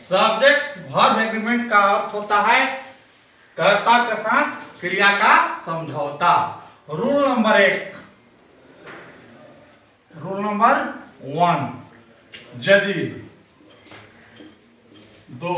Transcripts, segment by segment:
Subject verb agreement का अर्थ होता है कर्ता के साथ क्रिया का समझौता। रूल नंबर 1, यदि दो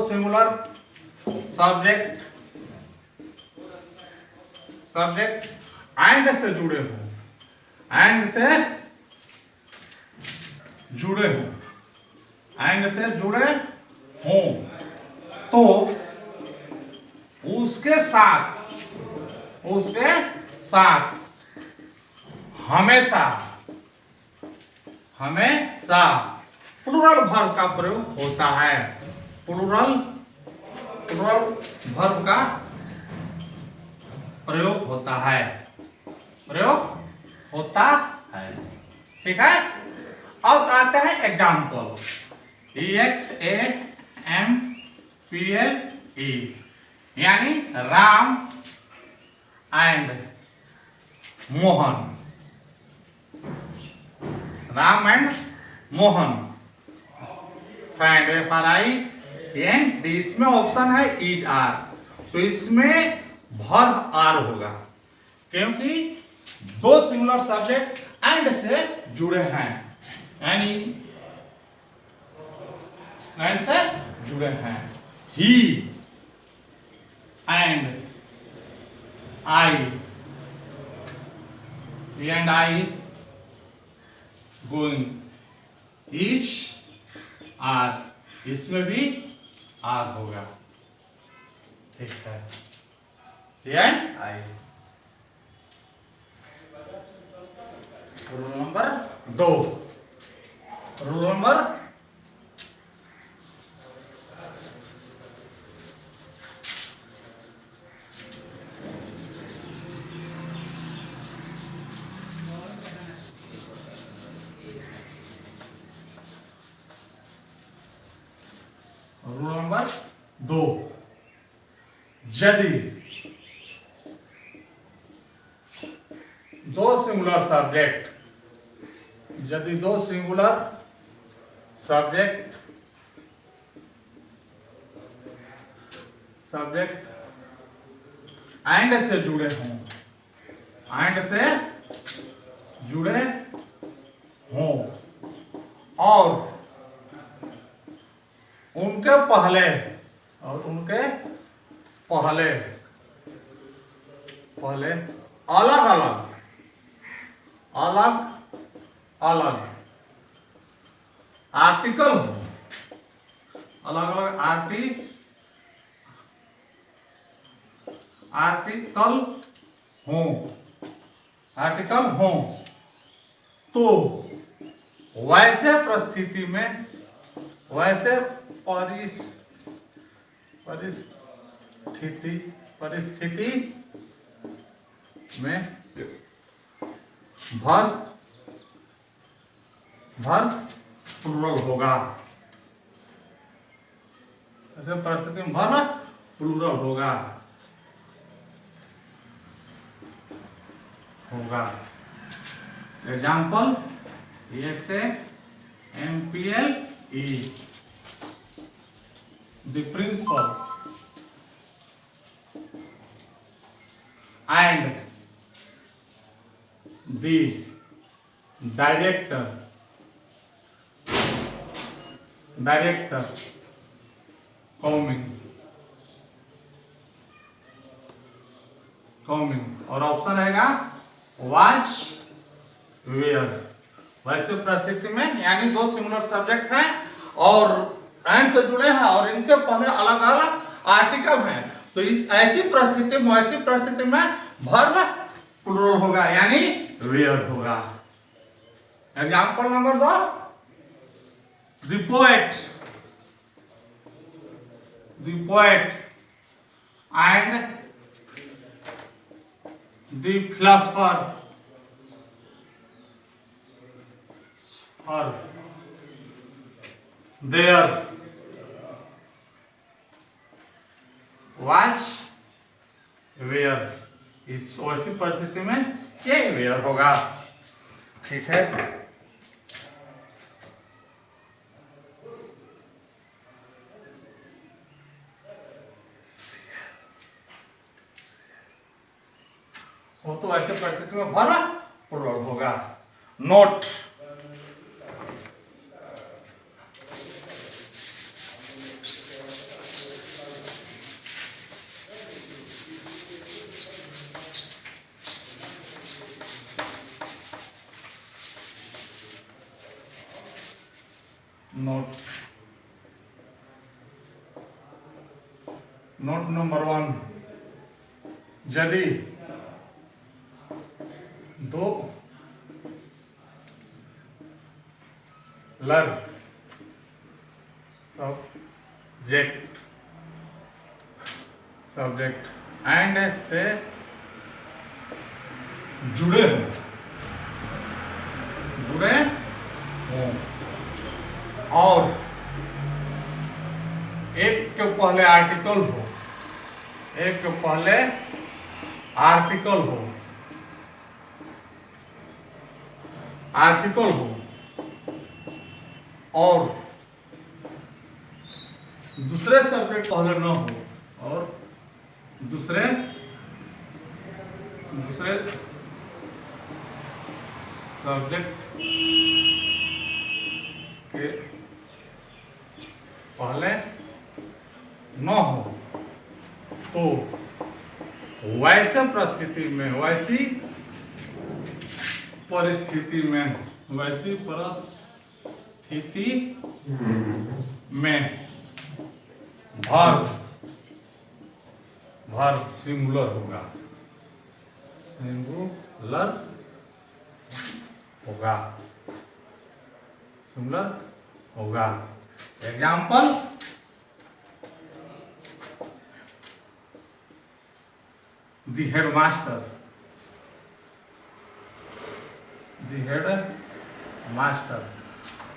सिंगुलर सब्जेक्ट एंड से जुड़े हों तो उसके साथ हमेशा प्लूरल वर्ब का प्रयोग होता है। प्लूरल वर्ब का प्रयोग होता है। ठीक है। अब आते हैं एग्जाम्पल। EXAMPLE यानी Ram and Mohan friend FRIEND। इसमें ऑप्शन है इज आर, तो इसमें वर्ब आर होगा क्योंकि दो सिंगुलर सब्जेक्ट एंड से जुड़े हैं, यानी एंड से जुड़े हैं। He and I going, each R, इसमें भी आर होगा। ठीक है। And I. Rule number 2। Rule number 2, यदि दो सिंगुलर सब्जेक्ट एंड से जुड़े हों और उनके पहले अलग आर्टिकल हो, आर्टिकल हो तो वैसे परिस्थिति में वर्ब प्लूरल होगा। ऐसे परिस्थिति में वर्ब प्लूरल होगा। Example EXAMPLE। The principal and the director coming और ऑप्शन रहेगा was where। वैसे परिस्थिति में यानी दो सिंगुलर सब्जेक्ट हैं और एंड से जुड़े हैं और इनके पहले अलग अलग आर्टिकल हैं, तो इस ऐसी परिस्थिति में वर्ब प्लूरल होगा यानी वेयर होगा। Example number 2, the poet and the philosopher there was where। इस ऐसी परिस्थिति में ये वेयर होगा। ठीक है। परिस्थिति में वर्ब प्लूरल होगा। नोट, नोट नोट नंबर 1, यदि दो लर सब्जेक्ट एंड से जुड़े हों और एक के पहले आर्टिकल हो और दूसरे सब्जेक्ट पहले न हो और दूसरे सब्जेक्ट के पहले न हो तो वैसी परिस्थिति में वर्ब सिंगुलर होगा। Example, the headmaster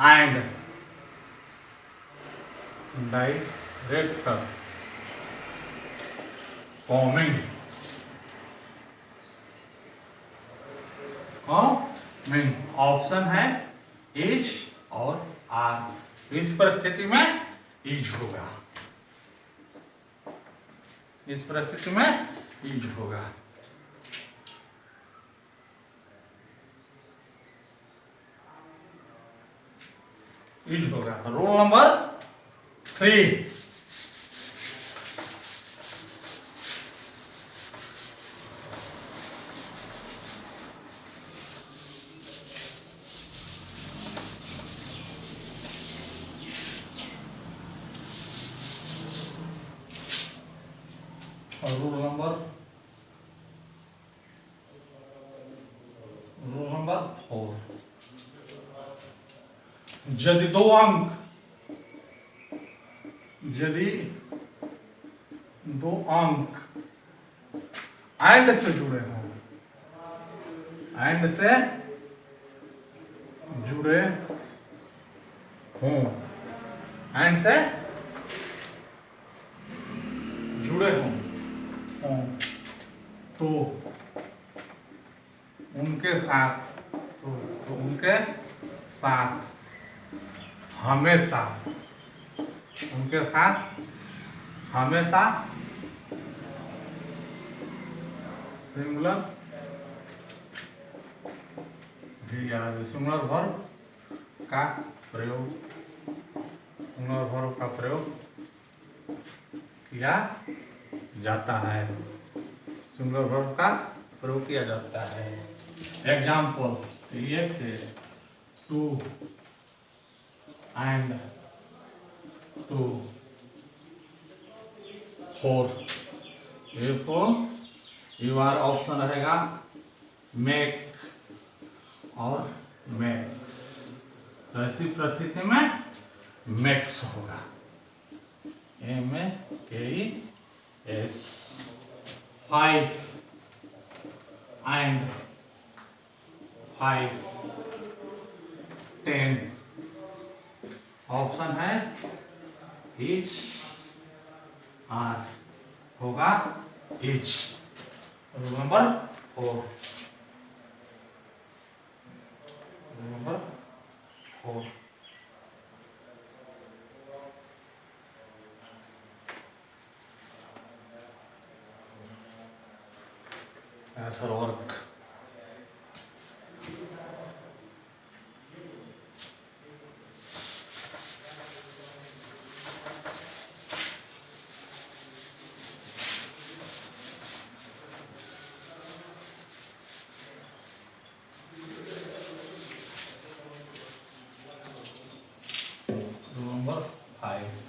and director coming option है इज और आर। इस परिस्थिति में इज होगा, इज होगा। रूल नंबर 3, रूल नंबर 4, यदि दो अंक एंड से जुड़े हों एंड से जुड़े हों तो उनके साथ हमेशा सिंगुलर वर्ब का प्रयोग किया जाता है। सिंगुलर वर्ब का प्रयोग किया जाता है। एग्जाम्पल, एक से 2 and 2, 4। your ऑप्शन रहेगा मेक और मैक्स। तो ऐसी परिस्थिति में मैक्स होगा, MAKES। 5 and 5, 10 ऑप्शन है इच आर होगा etch. Rule number 4, answer work number 5।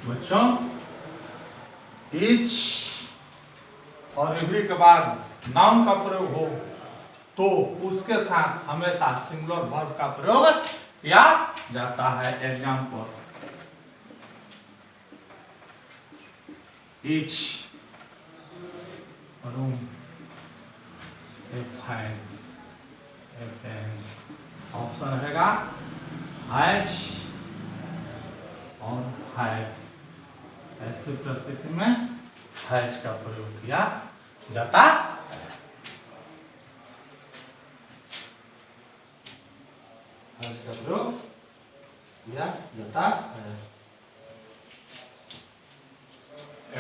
बच्चों ईच और एवरी के बाद नाउन का प्रयोग हो तो उसके साथ हमेशा सिंगुलर वर्ब का प्रयोग किया जाता है। एग्जाम्पल ईच रूम, ए फैन, ए फैन। ऑप्शन रहेगा हैज और हैव। ऐसी परिस्थिति में हैज का प्रयोग किया जाता है। हैज का प्रयोग किया जाता है।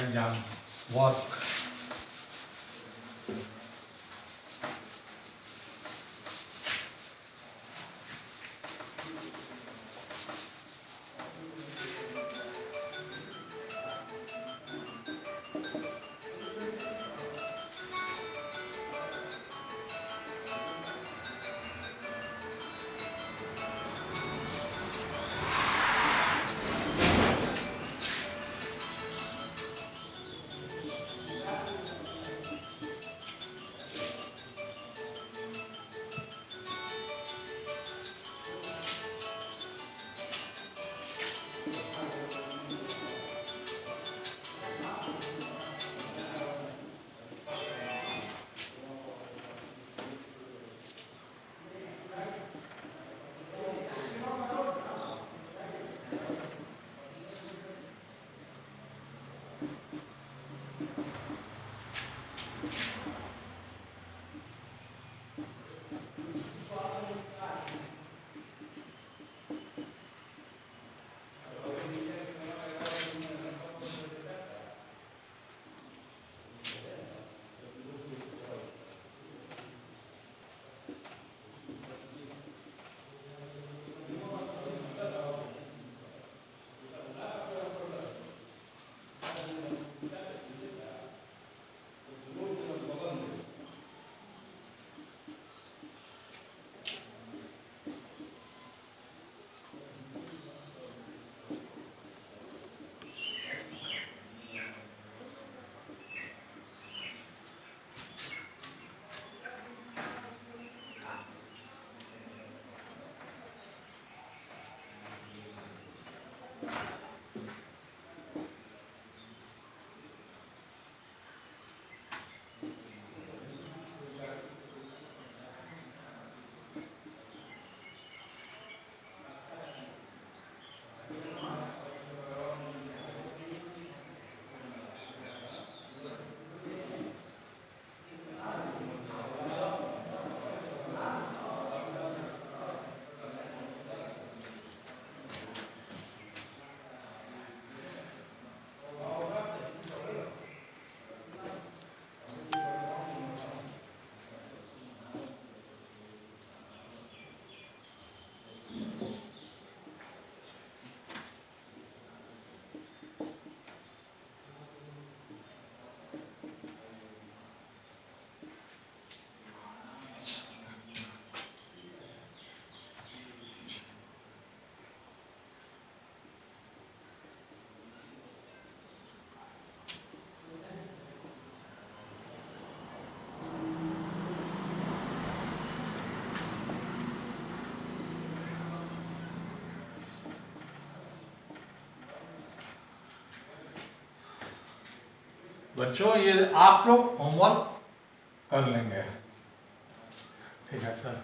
एग्जाम वर्क, बच्चों ये आप लोग होमवर्क कर लेंगे, ठीक है सर।